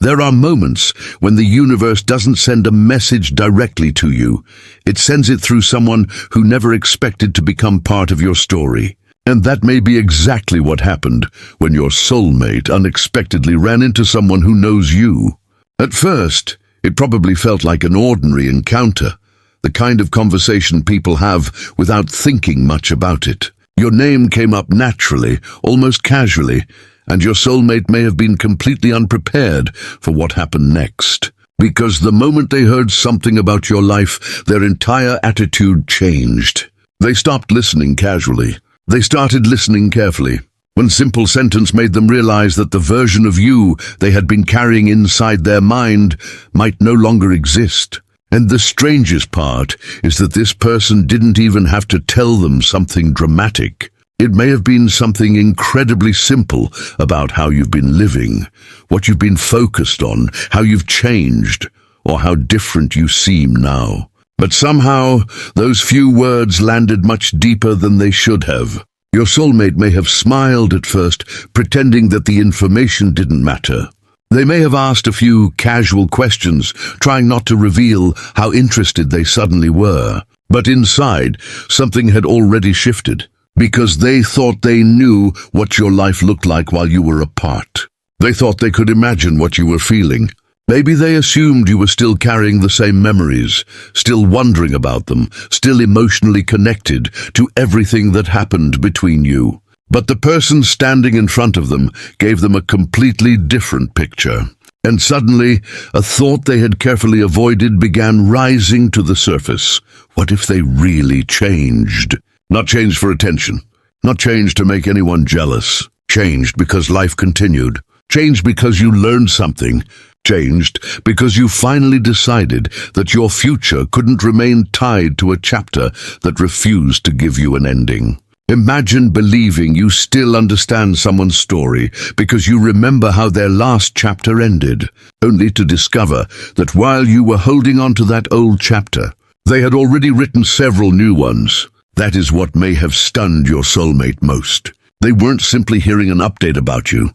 There are moments when the universe doesn't send a message directly to you. It sends it through someone who never expected to become part of your story. And that may be exactly what happened when your soulmate unexpectedly ran into someone who knows you. At first, it probably felt like an ordinary encounter, the kind of conversation people have without thinking much about it. Your name came up naturally, almost casually, and your soulmate may have been completely unprepared for what happened next. Because the moment they heard something about your life, their entire attitude changed. They stopped listening casually. They started listening carefully. One simple sentence made them realize that the version of you they had been carrying inside their mind might no longer exist. And the strangest part is that this person didn't even have to tell them something dramatic. It may have been something incredibly simple about how you've been living, what you've been focused on, how you've changed, or how different you seem now. But somehow, those few words landed much deeper than they should have. Your soulmate may have smiled at first, pretending that the information didn't matter. They may have asked a few casual questions, trying not to reveal how interested they suddenly were. But inside, something had already shifted, because they thought they knew what your life looked like while you were apart. They thought they could imagine what you were feeling. Maybe they assumed you were still carrying the same memories, still wondering about them, still emotionally connected to everything that happened between you. But the person standing in front of them gave them a completely different picture. And suddenly, a thought they had carefully avoided began rising to the surface. What if they really changed? Not changed for attention. Not changed to make anyone jealous. Changed because life continued. Changed because you learned something. Changed because you finally decided that your future couldn't remain tied to a chapter that refused to give you an ending. Imagine believing you still understand someone's story because you remember how their last chapter ended, only to discover that while you were holding on to that old chapter, they had already written several new ones. That is what may have stunned your soulmate most. They weren't simply hearing an update about you.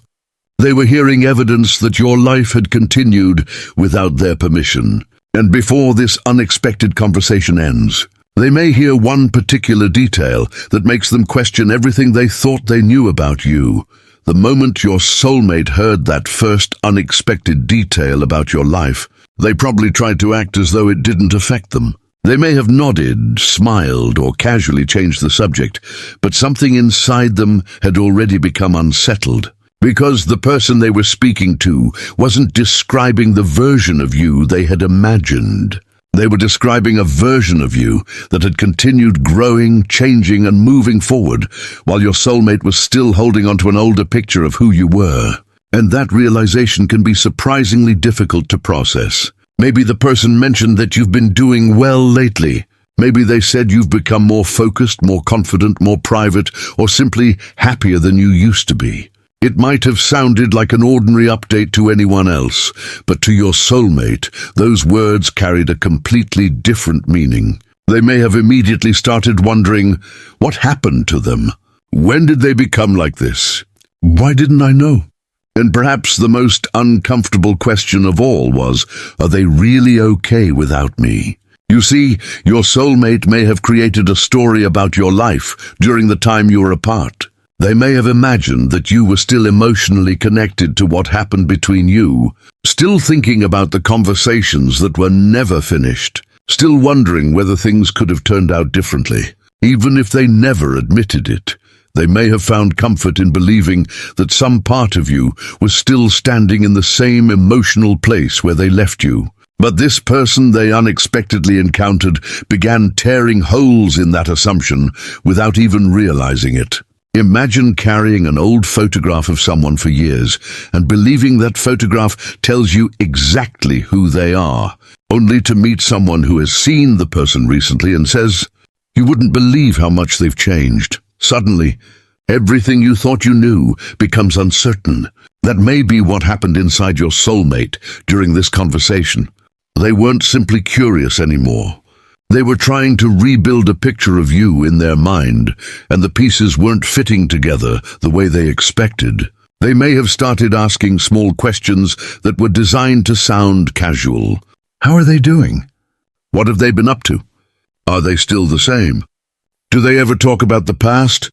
They were hearing evidence that your life had continued without their permission. And before this unexpected conversation ends, they may hear one particular detail that makes them question everything they thought they knew about you. The moment your soulmate heard that first unexpected detail about your life, they probably tried to act as though it didn't affect them. They may have nodded, smiled, or casually changed the subject, but something inside them had already become unsettled. Because the person they were speaking to wasn't describing the version of you they had imagined. They were describing a version of you that had continued growing, changing, and moving forward, while your soulmate was still holding onto an older picture of who you were. And that realization can be surprisingly difficult to process. Maybe the person mentioned that you've been doing well lately. Maybe they said you've become more focused, more confident, more private, or simply happier than you used to be. It might have sounded like an ordinary update to anyone else, but to your soulmate, those words carried a completely different meaning. They may have immediately started wondering, what happened to them? When did they become like this? Why didn't I know? And perhaps the most uncomfortable question of all was, are they really okay without me? You see, your soulmate may have created a story about your life during the time you were apart. They may have imagined that you were still emotionally connected to what happened between you, still thinking about the conversations that were never finished, still wondering whether things could have turned out differently. Even if they never admitted it, they may have found comfort in believing that some part of you was still standing in the same emotional place where they left you. But this person they unexpectedly encountered began tearing holes in that assumption without even realizing it. Imagine carrying an old photograph of someone for years and believing that photograph tells you exactly who they are, only to meet someone who has seen the person recently and says, you wouldn't believe how much they've changed. Suddenly, everything you thought you knew becomes uncertain. That may be what happened inside your soulmate during this conversation. They weren't simply curious anymore. They were trying to rebuild a picture of you in their mind, and the pieces weren't fitting together the way they expected. They may have started asking small questions that were designed to sound casual. How are they doing? What have they been up to? Are they still the same? Do they ever talk about the past?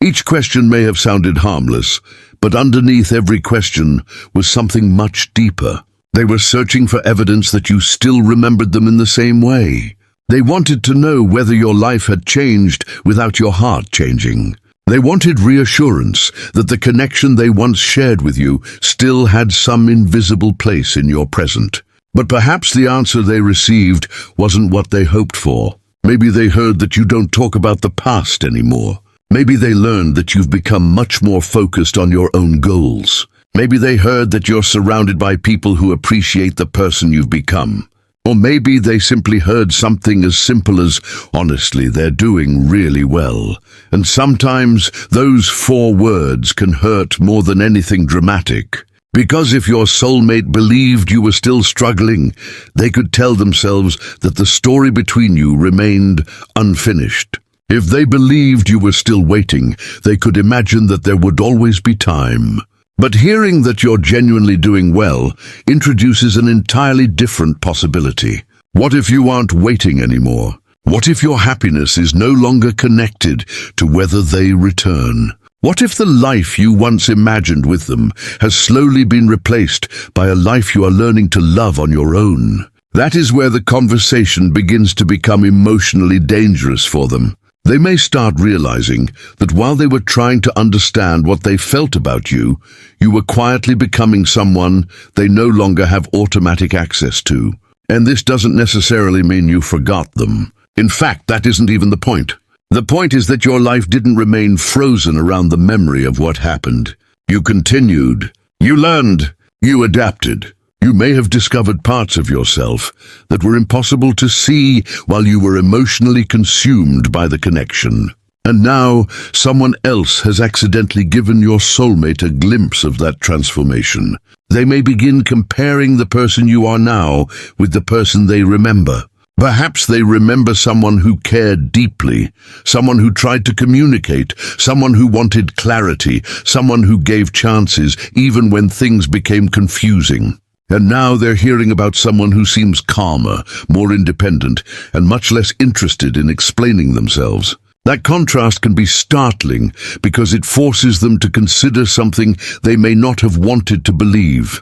Each question may have sounded harmless, but underneath every question was something much deeper. They were searching for evidence that you still remembered them in the same way. They wanted to know whether your life had changed without your heart changing. They wanted reassurance that the connection they once shared with you still had some invisible place in your present. But perhaps the answer they received wasn't what they hoped for. Maybe they heard that you don't talk about the past anymore. Maybe they learned that you've become much more focused on your own goals. Maybe they heard that you're surrounded by people who appreciate the person you've become. Or maybe they simply heard something as simple as, honestly, they're doing really well. And sometimes those 4 words can hurt more than anything dramatic. Because if your soulmate believed you were still struggling, they could tell themselves that the story between you remained unfinished. If they believed you were still waiting, they could imagine that there would always be time. But hearing that you're genuinely doing well introduces an entirely different possibility. What if you aren't waiting anymore? What if your happiness is no longer connected to whether they return? What if the life you once imagined with them has slowly been replaced by a life you are learning to love on your own? That is where the conversation begins to become emotionally dangerous for them. They may start realizing that while they were trying to understand what they felt about you, you were quietly becoming someone they no longer have automatic access to. And this doesn't necessarily mean you forgot them. In fact, that isn't even the point. The point is that your life didn't remain frozen around the memory of what happened. You continued. You learned. You adapted. You may have discovered parts of yourself that were impossible to see while you were emotionally consumed by the connection. And now, someone else has accidentally given your soulmate a glimpse of that transformation. They may begin comparing the person you are now with the person they remember. Perhaps they remember someone who cared deeply, someone who tried to communicate, someone who wanted clarity, someone who gave chances even when things became confusing. And now they're hearing about someone who seems calmer, more independent, and much less interested in explaining themselves. That contrast can be startling because it forces them to consider something they may not have wanted to believe.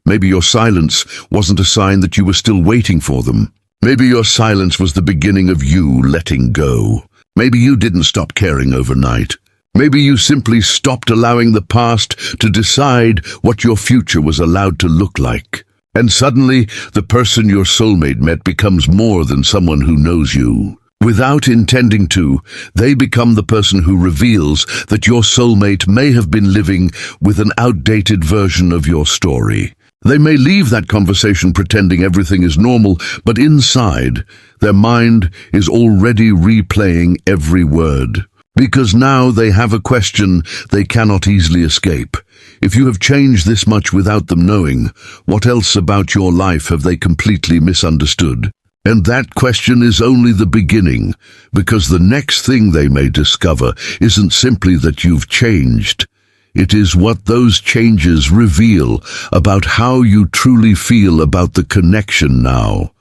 Maybe your silence wasn't a sign that you were still waiting for them. Maybe your silence was the beginning of you letting go. Maybe you didn't stop caring overnight. Maybe you simply stopped allowing the past to decide what your future was allowed to look like. And suddenly, the person your soulmate met becomes more than someone who knows you. Without intending to, they become the person who reveals that your soulmate may have been living with an outdated version of your story. They may leave that conversation pretending everything is normal, but inside, their mind is already replaying every word. Because now they have a question they cannot easily escape. If you have changed this much without them knowing, what else about your life have they completely misunderstood? And that question is only the beginning, because the next thing they may discover isn't simply that you've changed. It is what those changes reveal about how you truly feel about the connection now.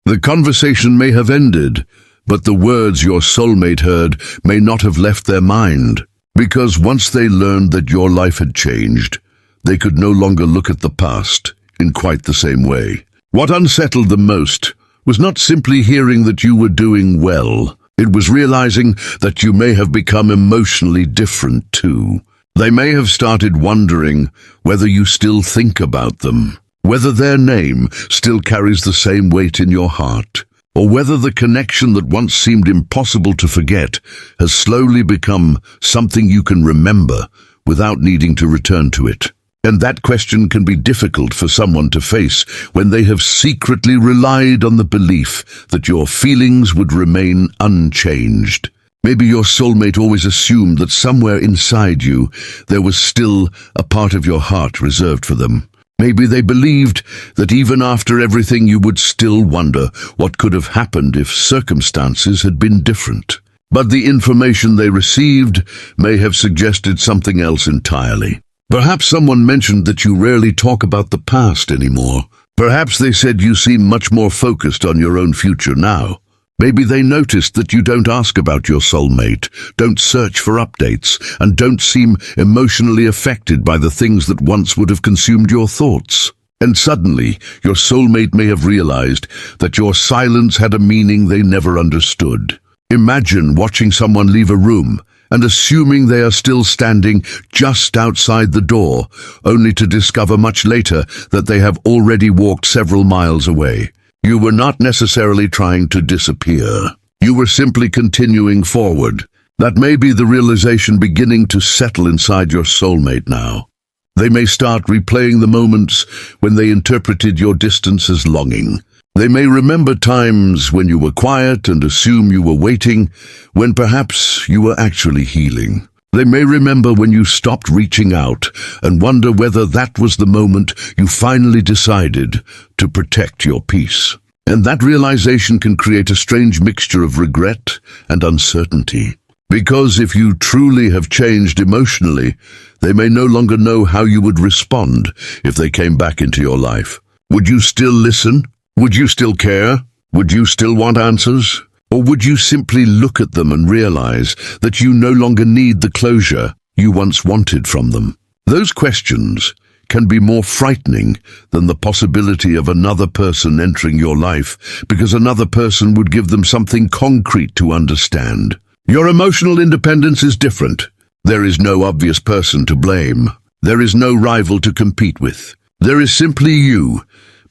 The conversation may have ended, but the words your soulmate heard may not have left their mind, because once they learned that your life had changed, they could no longer look at the past in quite the same way. What unsettled them most was not simply hearing that you were doing well. It was realizing that you may have become emotionally different too. They may have started wondering whether you still think about them, whether their name still carries the same weight in your heart, or whether the connection that once seemed impossible to forget has slowly become something you can remember without needing to return to it. And that question can be difficult for someone to face when they have secretly relied on the belief that your feelings would remain unchanged. Maybe your soulmate always assumed that somewhere inside you there was still a part of your heart reserved for them. Maybe they believed that even after everything you would still wonder what could have happened if circumstances had been different. But the information they received may have suggested something else entirely. Perhaps someone mentioned that you rarely talk about the past anymore. Perhaps they said you seem much more focused on your own future now. Maybe they noticed that you don't ask about your soulmate, don't search for updates, and don't seem emotionally affected by the things that once would have consumed your thoughts. And suddenly, your soulmate may have realized that your silence had a meaning they never understood. Imagine watching someone leave a room and assuming they are still standing just outside the door, only to discover much later that they have already walked several miles away. You were not necessarily trying to disappear. You were simply continuing forward. That may be the realization beginning to settle inside your soulmate now. They may start replaying the moments when they interpreted your distance as longing. They may remember times when you were quiet and assume you were waiting, when perhaps you were actually healing. They may remember when you stopped reaching out and wonder whether that was the moment you finally decided to protect your peace. And that realization can create a strange mixture of regret and uncertainty. Because if you truly have changed emotionally, they may no longer know how you would respond if they came back into your life. Would you still listen? Would you still care? Would you still want answers? Or would you simply look at them and realize that you no longer need the closure you once wanted from them? Those questions can be more frightening than the possibility of another person entering your life, because another person would give them something concrete to understand. Your emotional independence is different. There is no obvious person to blame. There is no rival to compete with. There is simply you,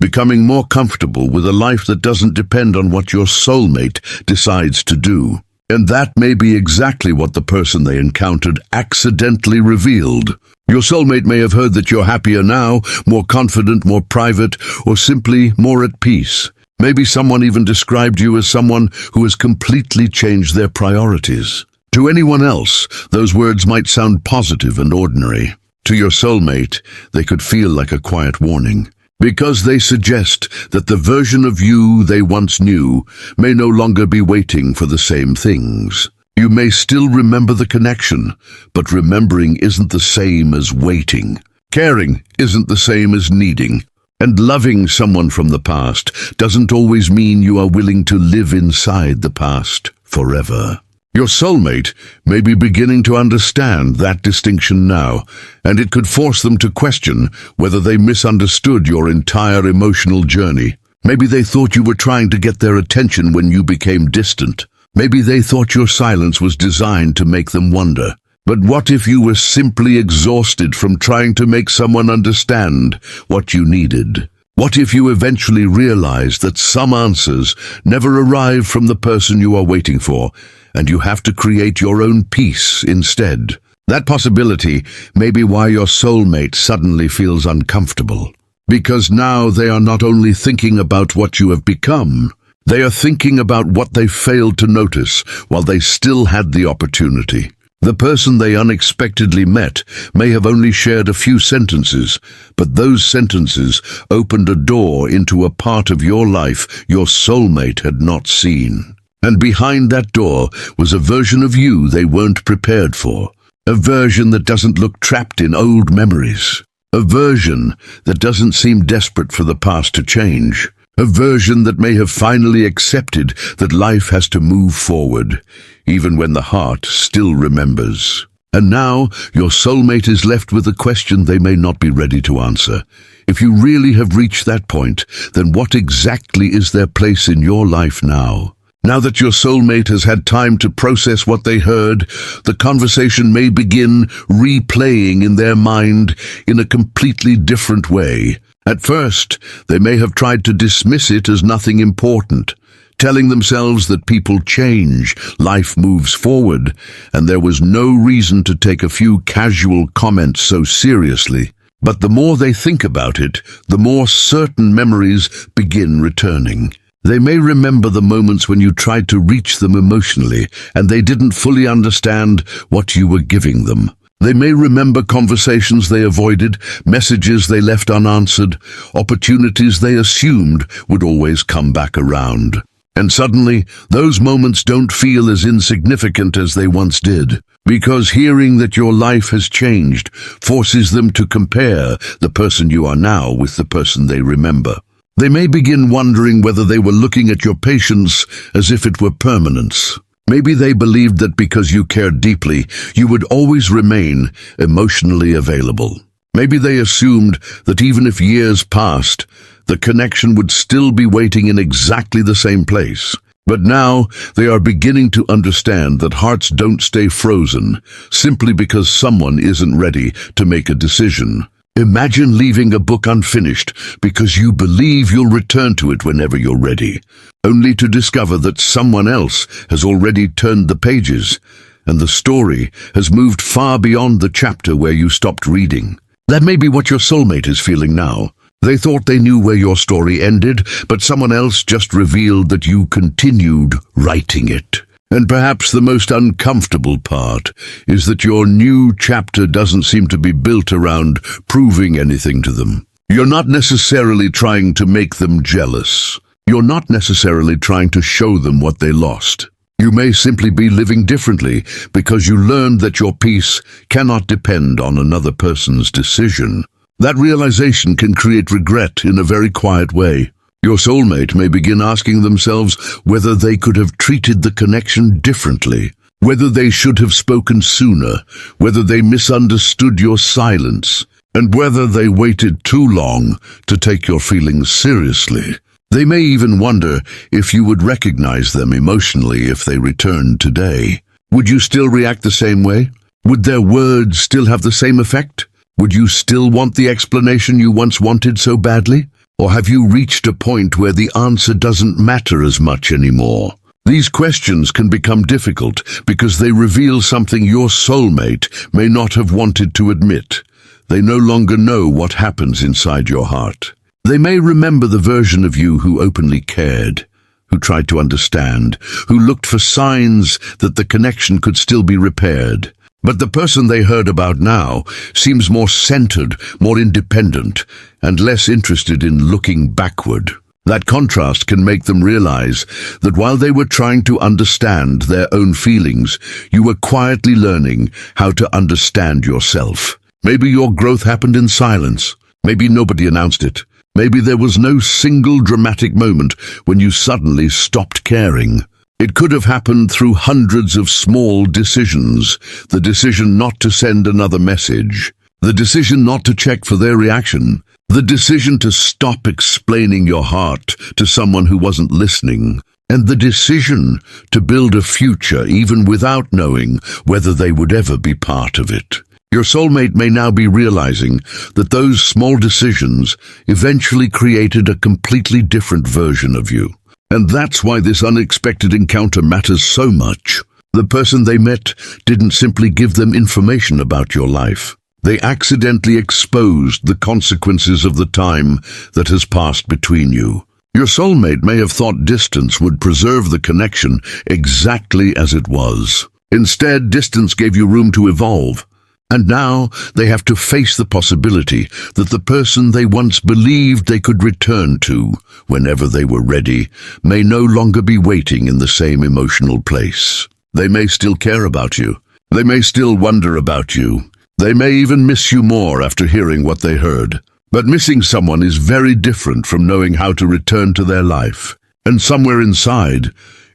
becoming more comfortable with a life that doesn't depend on what your soulmate decides to do. And that may be exactly what the person they encountered accidentally revealed. Your soulmate may have heard that you're happier now, more confident, more private, or simply more at peace. Maybe someone even described you as someone who has completely changed their priorities. To anyone else, those words might sound positive and ordinary. To your soulmate, they could feel like a quiet warning, because they suggest that the version of you they once knew may no longer be waiting for the same things. You may still remember the connection, but remembering isn't the same as waiting. Caring isn't the same as needing. And loving someone from the past doesn't always mean you are willing to live inside the past forever. Your soulmate may be beginning to understand that distinction now, and it could force them to question whether they misunderstood your entire emotional journey. Maybe they thought you were trying to get their attention when you became distant. Maybe they thought your silence was designed to make them wonder. But what if you were simply exhausted from trying to make someone understand what you needed? What if you eventually realized that some answers never arrive from the person you are waiting for, and you have to create your own peace instead? That possibility may be why your soulmate suddenly feels uncomfortable. Because now they are not only thinking about what you have become, they are thinking about what they failed to notice while they still had the opportunity. The person they unexpectedly met may have only shared a few sentences, but those sentences opened a door into a part of your life your soulmate had not seen. And behind that door was a version of you they weren't prepared for. A version that doesn't look trapped in old memories. A version that doesn't seem desperate for the past to change. A version that may have finally accepted that life has to move forward, even when the heart still remembers. And now, your soulmate is left with a question they may not be ready to answer. If you really have reached that point, then what exactly is their place in your life now? Now that your soulmate has had time to process what they heard, the conversation may begin replaying in their mind in a completely different way. At first, they may have tried to dismiss it as nothing important, telling themselves that people change, life moves forward, and there was no reason to take a few casual comments so seriously. But the more they think about it, the more certain memories begin returning. They may remember the moments when you tried to reach them emotionally, and they didn't fully understand what you were giving them. They may remember conversations they avoided, messages they left unanswered, opportunities they assumed would always come back around. And suddenly, those moments don't feel as insignificant as they once did, because hearing that your life has changed forces them to compare the person you are now with the person they remember. They may begin wondering whether they were looking at your patience as if it were permanence. Maybe they believed that because you cared deeply, you would always remain emotionally available. Maybe they assumed that even if years passed, the connection would still be waiting in exactly the same place. But now they are beginning to understand that hearts don't stay frozen simply because someone isn't ready to make a decision. Imagine leaving a book unfinished because you believe you'll return to it whenever you're ready, only to discover that someone else has already turned the pages, and the story has moved far beyond the chapter where you stopped reading. That may be what your soulmate is feeling now. They thought they knew where your story ended, but someone else just revealed that you continued writing it. And perhaps the most uncomfortable part is that your new chapter doesn't seem to be built around proving anything to them. You're not necessarily trying to make them jealous. You're not necessarily trying to show them what they lost. You may simply be living differently because you learned that your peace cannot depend on another person's decision. That realization can create regret in a very quiet way. Your soulmate may begin asking themselves whether they could have treated the connection differently, whether they should have spoken sooner, whether they misunderstood your silence, and whether they waited too long to take your feelings seriously. They may even wonder if you would recognize them emotionally if they returned today. Would you still react the same way? Would their words still have the same effect? Would you still want the explanation you once wanted so badly? Or have you reached a point where the answer doesn't matter as much anymore? These questions can become difficult because they reveal something your soulmate may not have wanted to admit. They no longer know what happens inside your heart. They may remember the version of you who openly cared, who tried to understand, who looked for signs that the connection could still be repaired. But the person they heard about now seems more centered, more independent, and less interested in looking backward. That contrast can make them realize that while they were trying to understand their own feelings, you were quietly learning how to understand yourself. Maybe your growth happened in silence. Maybe nobody announced it. Maybe there was no single dramatic moment when you suddenly stopped caring. It could have happened through hundreds of small decisions. The decision not to send another message. The decision not to check for their reaction. The decision to stop explaining your heart to someone who wasn't listening. And the decision to build a future even without knowing whether they would ever be part of it. Your soulmate may now be realizing that those small decisions eventually created a completely different version of you. And that's why this unexpected encounter matters so much. The person they met didn't simply give them information about your life. They accidentally exposed the consequences of the time that has passed between you. Your soulmate may have thought distance would preserve the connection exactly as it was. Instead, distance gave you room to evolve. And now they have to face the possibility that the person they once believed they could return to, whenever they were ready, may no longer be waiting in the same emotional place. They may still care about you. They may still wonder about you. They may even miss you more after hearing what they heard. But missing someone is very different from knowing how to return to their life. And somewhere inside,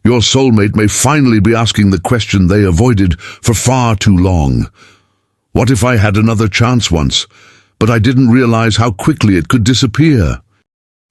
your soulmate may finally be asking the question they avoided for far too long. What if I had another chance once, but I didn't realize how quickly it could disappear?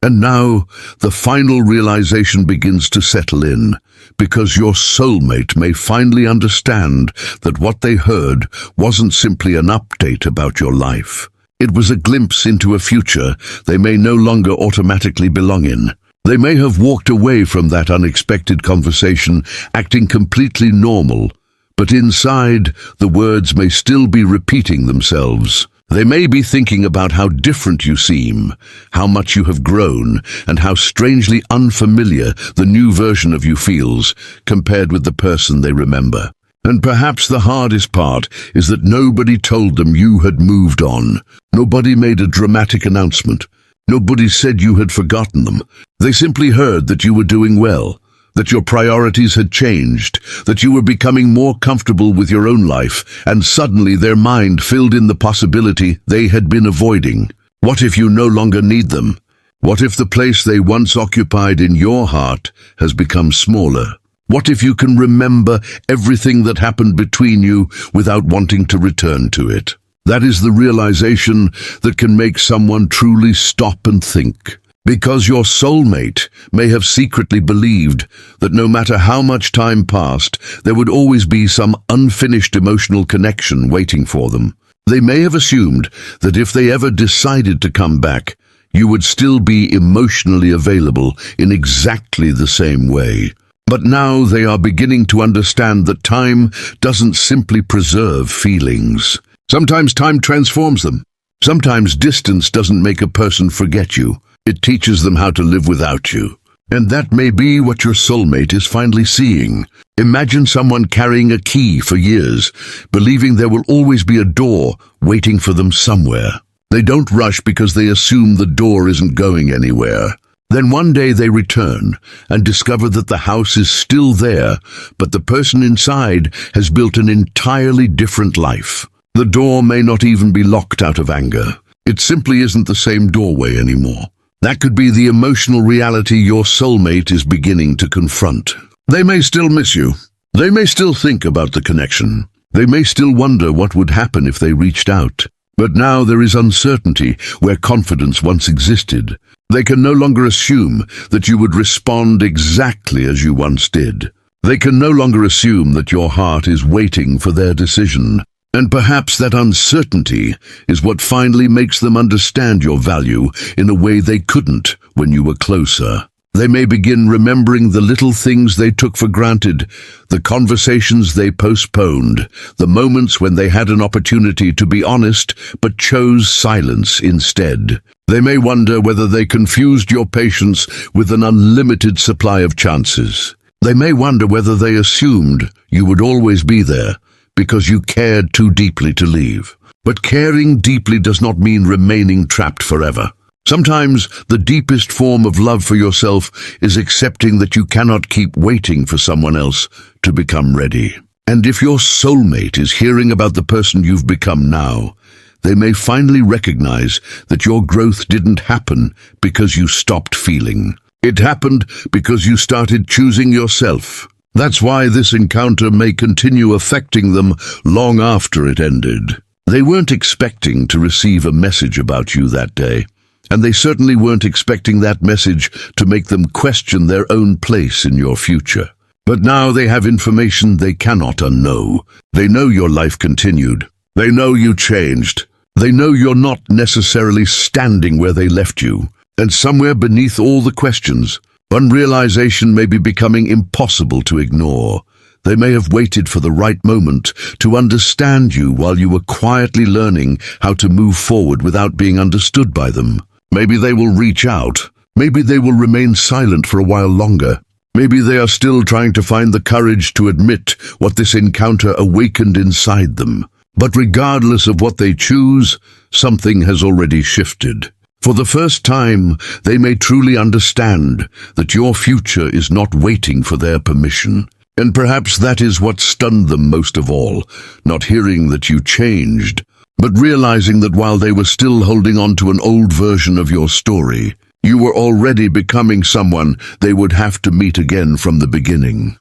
And now, the final realization begins to settle in, because your soulmate may finally understand that what they heard wasn't simply an update about your life. It was a glimpse into a future they may no longer automatically belong in. They may have walked away from that unexpected conversation, acting completely normal, but inside, the words may still be repeating themselves. They may be thinking about how different you seem, how much you have grown, and how strangely unfamiliar the new version of you feels compared with the person they remember. And perhaps the hardest part is that nobody told them you had moved on. Nobody made a dramatic announcement. Nobody said you had forgotten them. They simply heard that you were doing well, that your priorities had changed, that you were becoming more comfortable with your own life, and suddenly their mind filled in the possibility they had been avoiding. What if you no longer need them? What if the place they once occupied in your heart has become smaller? What if you can remember everything that happened between you without wanting to return to it? That is the realization that can make someone truly stop and think. Because your soulmate may have secretly believed that no matter how much time passed, there would always be some unfinished emotional connection waiting for them. They may have assumed that if they ever decided to come back, you would still be emotionally available in exactly the same way. But now they are beginning to understand that time doesn't simply preserve feelings. Sometimes time transforms them. Sometimes distance doesn't make a person forget you. It teaches them how to live without you. And that may be what your soulmate is finally seeing. Imagine someone carrying a key for years, believing there will always be a door waiting for them somewhere. They don't rush because they assume the door isn't going anywhere. Then one day they return and discover that the house is still there, but the person inside has built an entirely different life. The door may not even be locked out of anger. It simply isn't the same doorway anymore. That could be the emotional reality your soulmate is beginning to confront. They may still miss you. They may still think about the connection. They may still wonder what would happen if they reached out. But now there is uncertainty where confidence once existed. They can no longer assume that you would respond exactly as you once did. They can no longer assume that your heart is waiting for their decision. And perhaps that uncertainty is what finally makes them understand your value in a way they couldn't when you were closer. They may begin remembering the little things they took for granted, the conversations they postponed, the moments when they had an opportunity to be honest but chose silence instead. They may wonder whether they confused your patience with an unlimited supply of chances. They may wonder whether they assumed you would always be there because you cared too deeply to leave. But caring deeply does not mean remaining trapped forever. Sometimes the deepest form of love for yourself is accepting that you cannot keep waiting for someone else to become ready. And if your soulmate is hearing about the person you've become now, they may finally recognize that your growth didn't happen because you stopped feeling. It happened because you started choosing yourself. That's why this encounter may continue affecting them long after it ended. They weren't expecting to receive a message about you that day, and they certainly weren't expecting that message to make them question their own place in your future. But now they have information they cannot unknow. They know your life continued. They know you changed. They know you're not necessarily standing where they left you. And somewhere beneath all the questions, one realization may be becoming impossible to ignore. They may have waited for the right moment to understand you while you were quietly learning how to move forward without being understood by them. Maybe they will reach out. Maybe they will remain silent for a while longer. Maybe they are still trying to find the courage to admit what this encounter awakened inside them. But regardless of what they choose, something has already shifted. For the first time, they may truly understand that your future is not waiting for their permission. And perhaps that is what stunned them most of all, not hearing that you changed, but realizing that while they were still holding on to an old version of your story, you were already becoming someone they would have to meet again from the beginning.